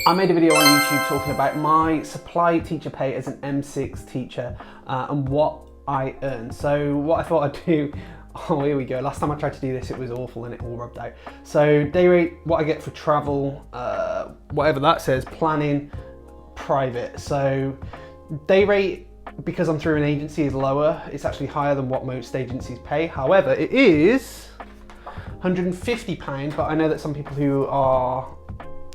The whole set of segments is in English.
I made a video on YouTube talking about my supply teacher pay as an M6 teacher and what I earn. So what I thought I'd do, oh here we go, last time I tried to do this it was awful and it all rubbed out. So day rate, what I get for travel, whatever that says, planning, private. So day rate, because I'm through an agency, is lower. It's actually higher than what most agencies pay. However, it is £150, but I know that some people who are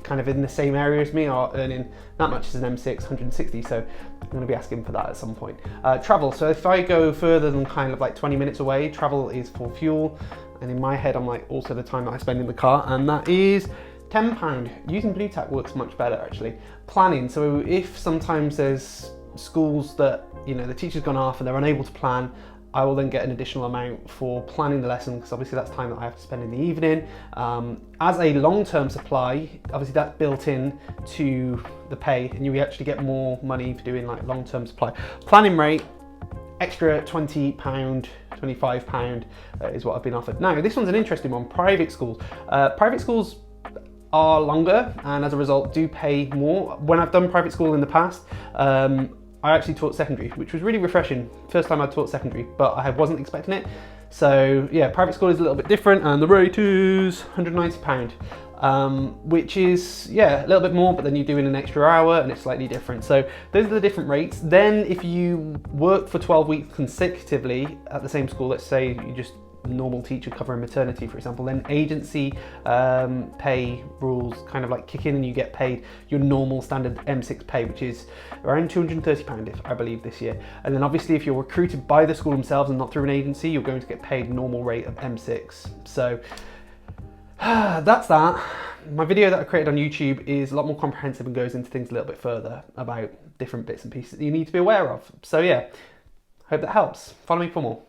kind of in the same area as me are earning that much as an M6, 160, so I'm going to be asking for that at some point. Travel, so if I go further than kind of like 20 minutes away, travel is for fuel, and in my head I'm like also the time that I spend in the car, and that is £10. Using BlueTack works much better actually. Planning, so if sometimes there's schools that, you know, the teacher's gone off and they're unable to plan, I will then get an additional amount for planning the lesson, because obviously that's time that I have to spend in the evening. As a long-term supply, obviously that's built in to the pay, and you actually get more money for doing like long-term supply. Planning rate, extra £20, £25 is what I've been offered. Now, this one's an interesting one, private schools. Private schools are longer and as a result do pay more. When I've done private school in the past, I actually taught secondary, which was really refreshing. First time I taught secondary, but I wasn't expecting it. So yeah, private school is a little bit different, and the rate is £190, which is, yeah, a little bit more, but then you're doing an extra hour and it's slightly different. So those are the different rates. Then if you work for 12 weeks consecutively at the same school, let's say you just normal teacher covering maternity, for example, then agency pay rules kind of like kick in and you get paid your normal standard M6 pay, which is around £230 if I believe this year. And then obviously if you're recruited by the school themselves and not through an agency, you're going to get paid normal rate of M6. So that's that. My video that I created on YouTube is a lot more comprehensive and goes into things a little bit further about different bits and pieces that you need to be aware of. So yeah, hope that helps. Follow me for more.